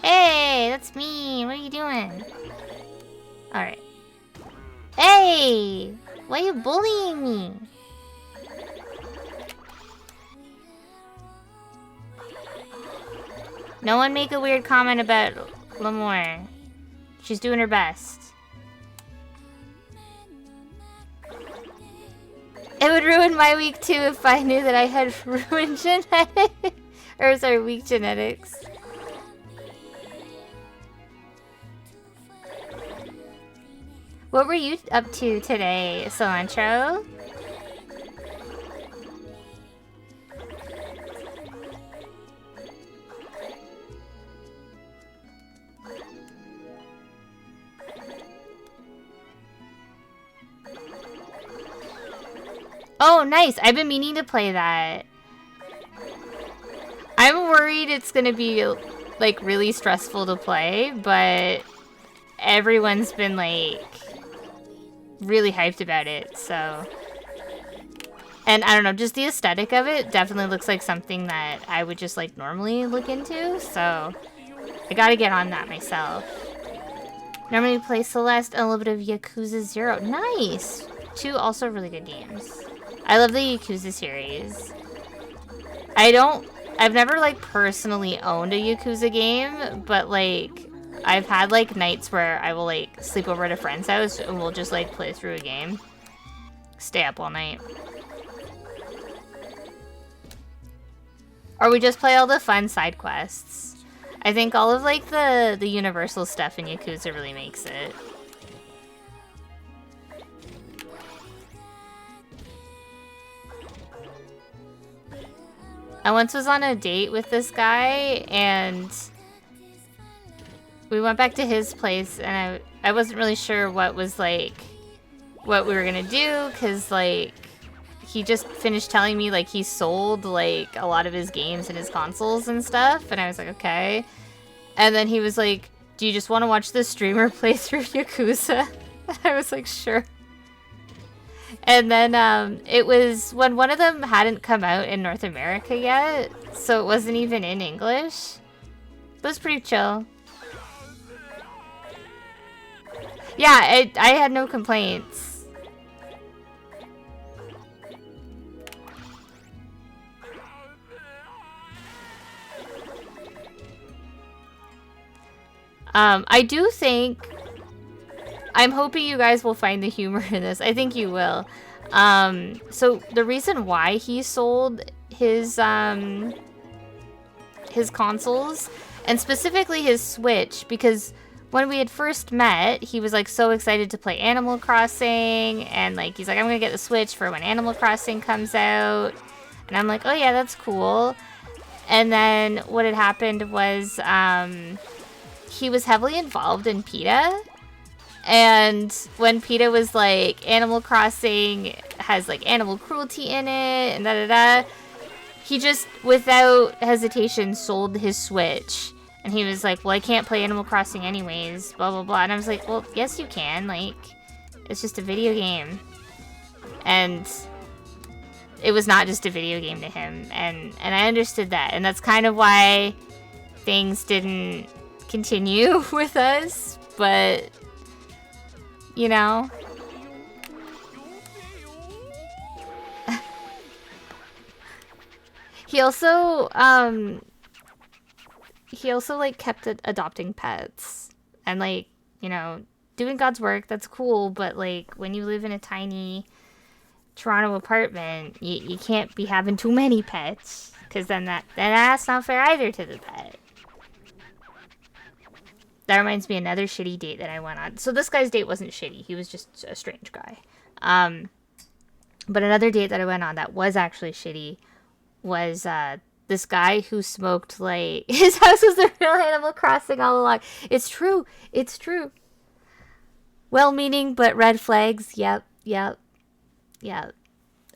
Hey, that's me. What are you doing? Alright. Hey! Why are you bullying me? No one make a weird comment about Lamore. She's doing her best. It would ruin my week too if I knew that I had ruined genetics. Or sorry, weak genetics. What were you up to today, Cilantro? Oh, nice. I've been meaning to play that. I'm worried it's gonna be, like, really stressful to play, but everyone's been, like, really hyped about it, so... And I don't know, just the aesthetic of it definitely looks like something that I would just, like, normally look into, so... I gotta get on that myself. Normally play Celeste and a little bit of Yakuza 0. Nice! 2 also really good games. I love the Yakuza series. I've never, like, personally owned a Yakuza game, but, like, I've had, like, nights where I will, like, sleep over at a friend's house and we'll just, like, play through a game. Stay up all night. Or we just play all the fun side quests. I think all of, like, the universal stuff in Yakuza really makes it. I once was on a date with this guy, and we went back to his place, and I wasn't really sure what was, like, what we were gonna do, because, like, he just finished telling me, like, he sold, like, a lot of his games and his consoles and stuff, and I was like, okay. And then he was like, do you just want to watch this streamer play through Yakuza? I was like, sure. And then it was when one of them hadn't come out in North America yet, so it wasn't even in English. It was pretty chill. Yeah, I had no complaints. I do think... I'm hoping you guys will find the humor in this. I think you will. So the reason why he sold his consoles, and specifically his Switch, because when we had first met, he was like so excited to play Animal Crossing, and like he's like, I'm gonna get the Switch for when Animal Crossing comes out. And I'm like, oh yeah, that's cool. And then what had happened was he was heavily involved in PETA. And when PETA was like, Animal Crossing has like animal cruelty in it, and da-da-da, he just, without hesitation, sold his Switch. And he was like, well, I can't play Animal Crossing anyways, blah, blah, blah. And I was like, well, yes, you can. Like, it's just a video game. And it was not just a video game to him. And I understood that. And that's kind of why things didn't continue with us. But... you know? He also like kept adopting pets and like, you know, doing God's work. That's cool, but like when you live in a tiny Toronto apartment, you can't be having too many pets, because then that's not fair either to the pet. That reminds me of another shitty date that I went on. So this guy's date wasn't shitty. He was just a strange guy. But another date that I went on that was actually shitty was this guy who smoked, like... his house was the real Animal Crossing all along. It's true. It's true. Well-meaning, but red flags. Yep.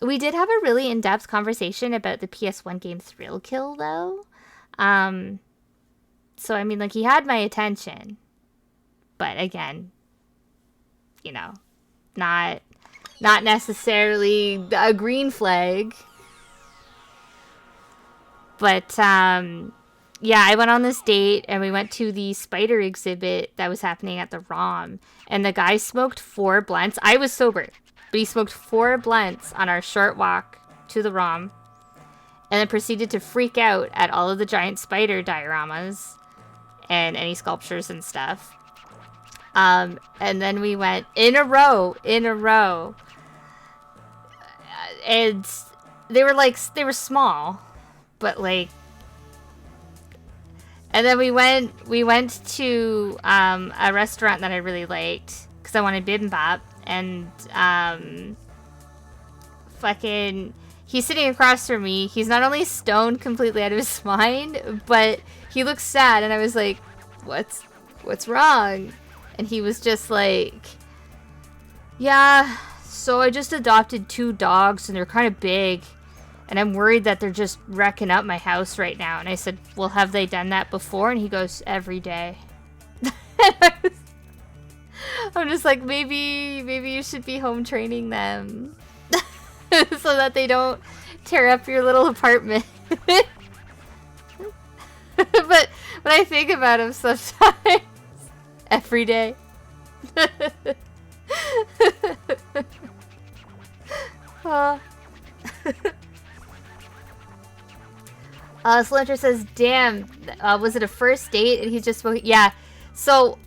We did have a really in-depth conversation about the PS1 game Thrill Kill, though. So, I mean, like, he had my attention. But, again, you know, not necessarily a green flag. But, yeah, I went on this date, and we went to the spider exhibit that was happening at the ROM. And the guy smoked 4 blunts. I was sober, but he smoked 4 blunts on our short walk to the ROM. And then proceeded to freak out at all of the giant spider dioramas. And any sculptures and stuff. And then we went in a row. And they were small, but like, and then we went to a restaurant that I really liked, because I wanted bibimbap, and fucking, he's sitting across from me. He's not only stoned completely out of his mind, but he looks sad, and I was like, what's wrong? And he was just like, yeah, so I just adopted 2 dogs, and they're kind of big, and I'm worried that they're just wrecking up my house right now. And I said, well, have they done that before? And he goes, every day. I'm just like, maybe you should be home training them so that they don't tear up your little apartment. But when I think about him sometimes, every day. Slynther says, damn, was it a first date? And he just spoke. Yeah. So,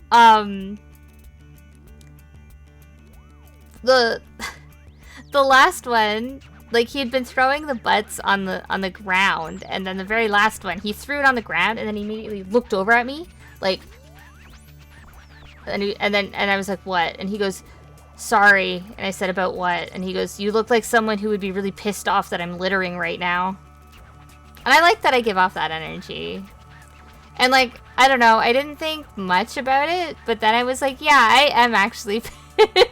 the last one, like, he had been throwing the butts on the ground, and then the very last one, he threw it on the ground, and then he immediately looked over at me, like, and I was like, what? And he goes, sorry. And I said, about what? And he goes, you look like someone who would be really pissed off that I'm littering right now. And I like that I give off that energy. And, like, I don't know, I didn't think much about it, but then I was like, yeah, I am actually pissed.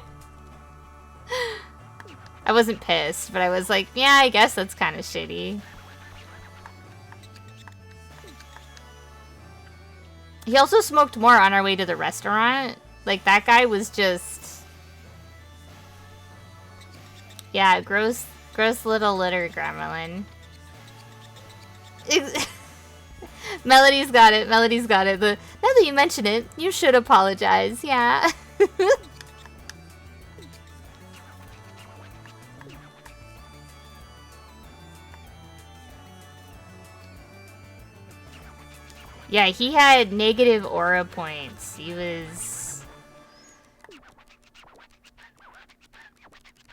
I wasn't pissed, but I was like, yeah, I guess that's kind of shitty. He also smoked more on our way to the restaurant. Like, that guy was just... yeah, gross little litter gremlin. Melody's got it. Now that you mention it, you should apologize. Yeah. Yeah, he had negative aura points. He was...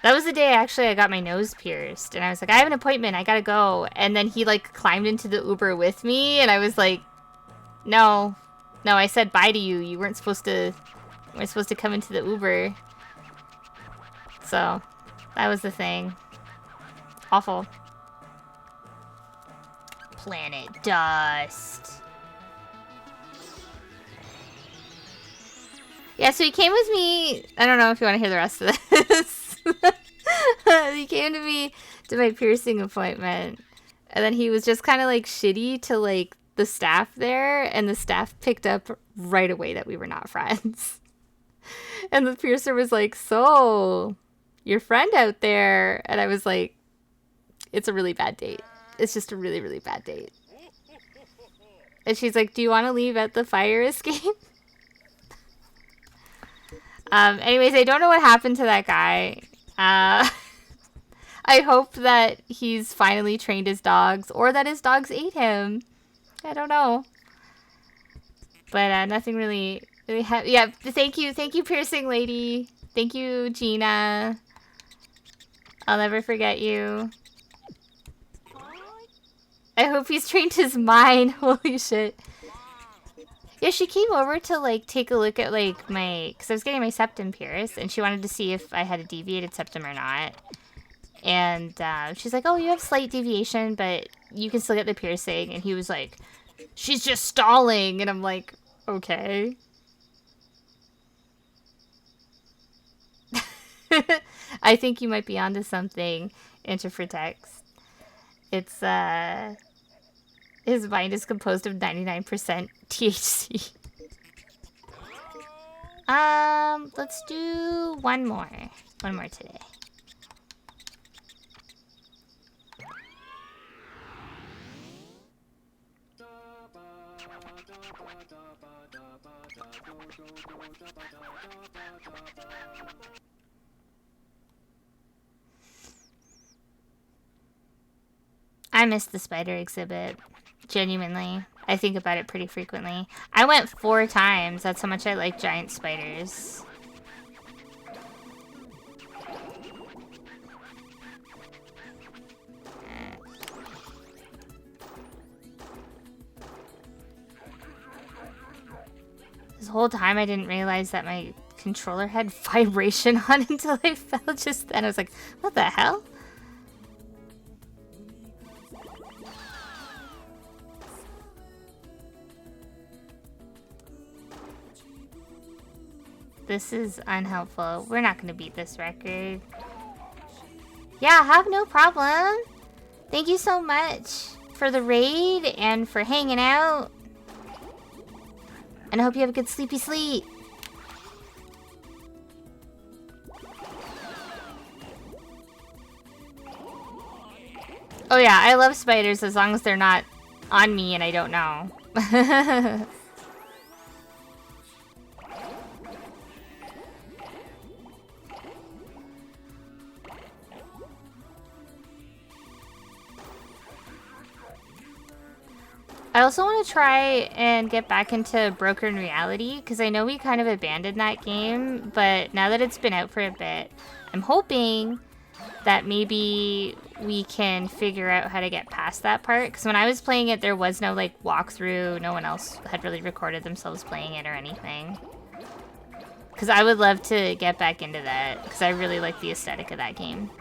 that was the day, actually, I got my nose pierced. And I was like, I have an appointment. I gotta go. And then he, like, climbed into the Uber with me. And I was like, no. No, I said bye to you. You weren't supposed to... come into the Uber. So, that was the thing. Awful. Planet Dust. Yeah, so he came with me. I don't know if you want to hear the rest of this. He came to me to my piercing appointment. And then he was just kind of like shitty to like the staff there. And the staff picked up right away that we were not friends. And the piercer was like, so, your friend out there. And I was like, it's a really bad date. It's just a really, really bad date. And she's like, do you want to leave at the fire escape? Anyways, I don't know what happened to that guy. I hope that he's finally trained his dogs, or that his dogs ate him. I don't know. But, nothing really yeah, thank you, piercing lady. Thank you, Gina. I'll never forget you. I hope he's trained his mind. Holy shit. Yeah, she came over to, like, take a look at, like, because I was getting my septum pierced, and she wanted to see if I had a deviated septum or not. And, she's like, oh, you have slight deviation, but you can still get the piercing. And he was like, she's just stalling. And I'm like, okay. I think you might be onto something, Interpretext. It's, his mind is composed of 99% THC. Let's do one more. One more today. I missed the spider exhibit. Genuinely. I think about it pretty frequently. I went 4 times. That's how much I like giant spiders. This whole time I didn't realize that my controller had vibration on until I fell just then. I was like, what the hell? This is unhelpful. We're not gonna beat this record. Yeah, have no problem. Thank you so much for the raid and for hanging out. And I hope you have a good sleepy sleep. Oh yeah, I love spiders as long as they're not on me and I don't know. I also want to try and get back into Broken Reality, because I know we kind of abandoned that game, but now that it's been out for a bit, I'm hoping that maybe we can figure out how to get past that part, because when I was playing it, there was no, like, walkthrough, no one else had really recorded themselves playing it or anything. Because I would love to get back into that, because I really like the aesthetic of that game.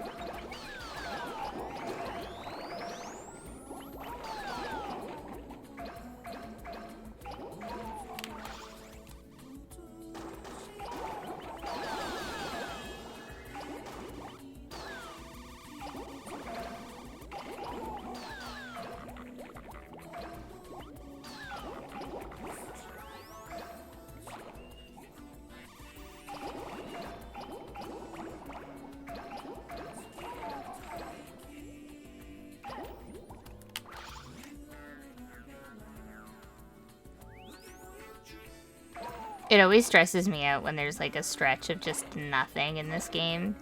It always stresses me out when there's like a stretch of just nothing in this game.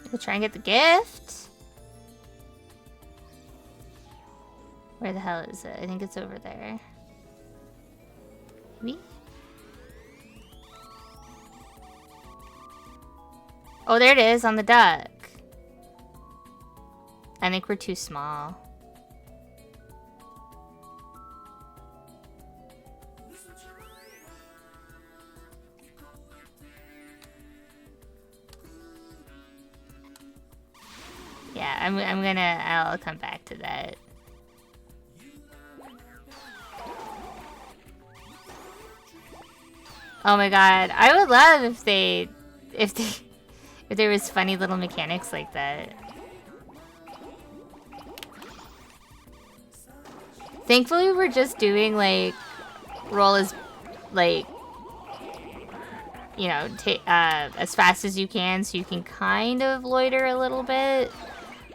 We'll try and get the gift. Where the hell is it? I think it's over there. Me? Oh, there it is on the duck. I think we're too small. Yeah, I'll come back to that. Oh my god, I would love if there was funny little mechanics like that. Thankfully, we're just doing like roll as like, you know, as fast as you can, so you can kind of loiter a little bit.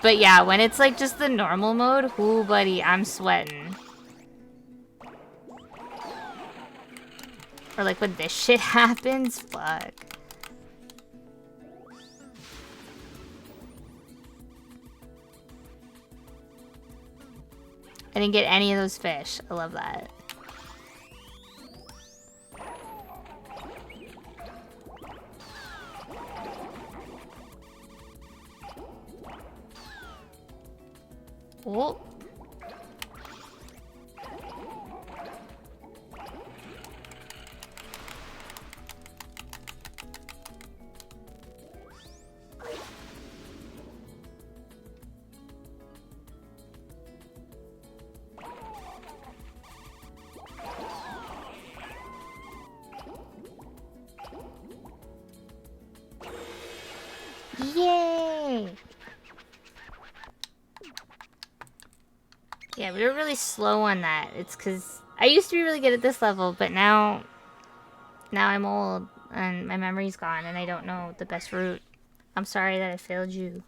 But yeah, when it's like just the normal mode, ooh buddy, I'm sweating. Or like when this shit happens, fuck. I didn't get any of those fish. I love that. Oh. Yay! Yeah, we were really slow on that. It's because I used to be really good at this level, but now I'm old and my memory's gone and I don't know the best route. I'm sorry that I failed you.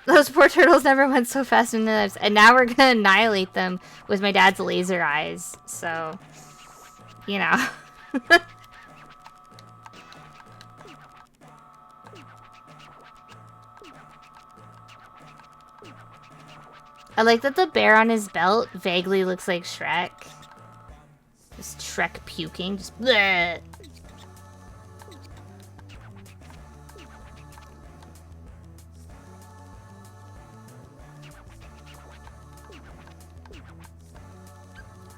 Those poor turtles never went so fast in their lives, and now we're gonna annihilate them with my dad's laser eyes. So, you know. I like that the bear on his belt vaguely looks like Shrek. Just Shrek puking. Just bleh.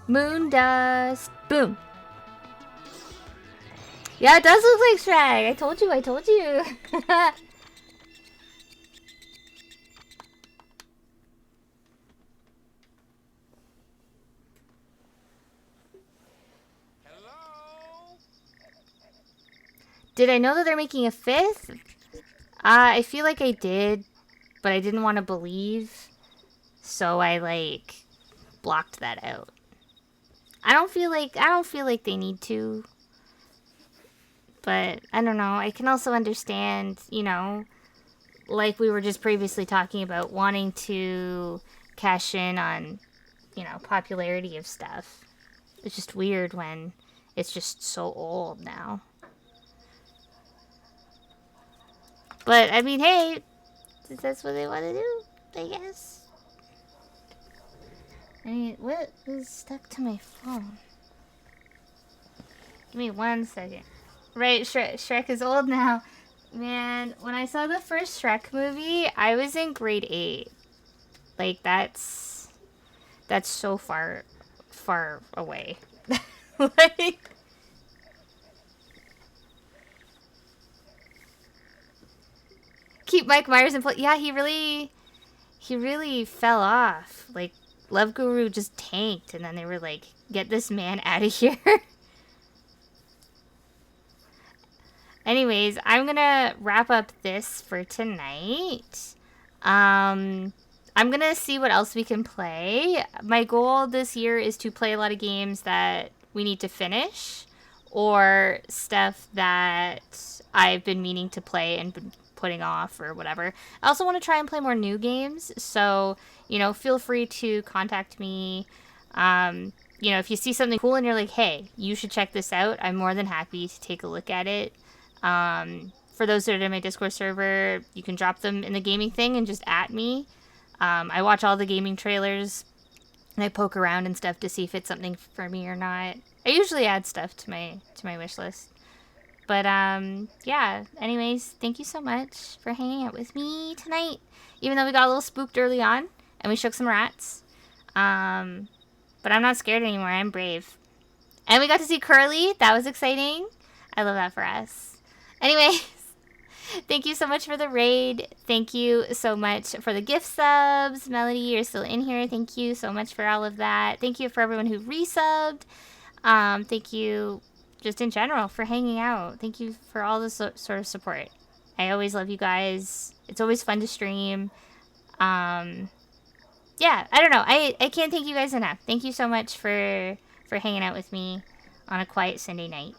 Moon dust. Boom. Yeah, it does look like Shrek. I told you, I told you. Did I know that they're making a 5th? I feel like I did, but I didn't want to believe. So I, like, blocked that out. I don't feel like they need to. But I don't know. I can also understand, you know, like we were just previously talking about, wanting to cash in on, you know, popularity of stuff. It's just weird when it's just so old now. But I mean, hey, if that's what they want to do, I guess. I mean, what is stuck to my phone? Give me 1 second. Right, Shrek is old now. Man, when I saw the first Shrek movie, I was in grade 8. Like, that's so far away. Like, keep Mike Myers in place. Yeah, he really fell off. Like, Love Guru just tanked, and then they were like, get this man out of here. Anyways, I'm gonna wrap up this for tonight. I'm gonna see what else we can play. My goal this year is to play a lot of games that we need to finish, or stuff that I've been meaning to play and been putting off or whatever. I also want to try and play more new games, so, you know, feel free to contact me. You know, if you see something cool and you're like, hey, you should check this out, I'm more than happy to take a look at it. For those that are in my Discord server, you can drop them in the gaming thing and just at me. I watch all the gaming trailers and I poke around and stuff to see if it's something for me or not. I usually add stuff to my wish list. But yeah, anyways, thank you so much for hanging out with me tonight. Even though we got a little spooked early on and we shook some rats. But I'm not scared anymore. I'm brave. And we got to see Curly. That was exciting. I love that for us. Anyways, thank you so much for the raid. Thank you so much for the gift subs. Melody, you're still in here. Thank you so much for all of that. Thank you for everyone who resubbed. Thank you just in general for hanging out. Thank you for all the sort of support. I always love you guys. It's always fun to stream. Yeah, I don't know. I can't thank you guys enough. Thank you so much for hanging out with me on a quiet Sunday night.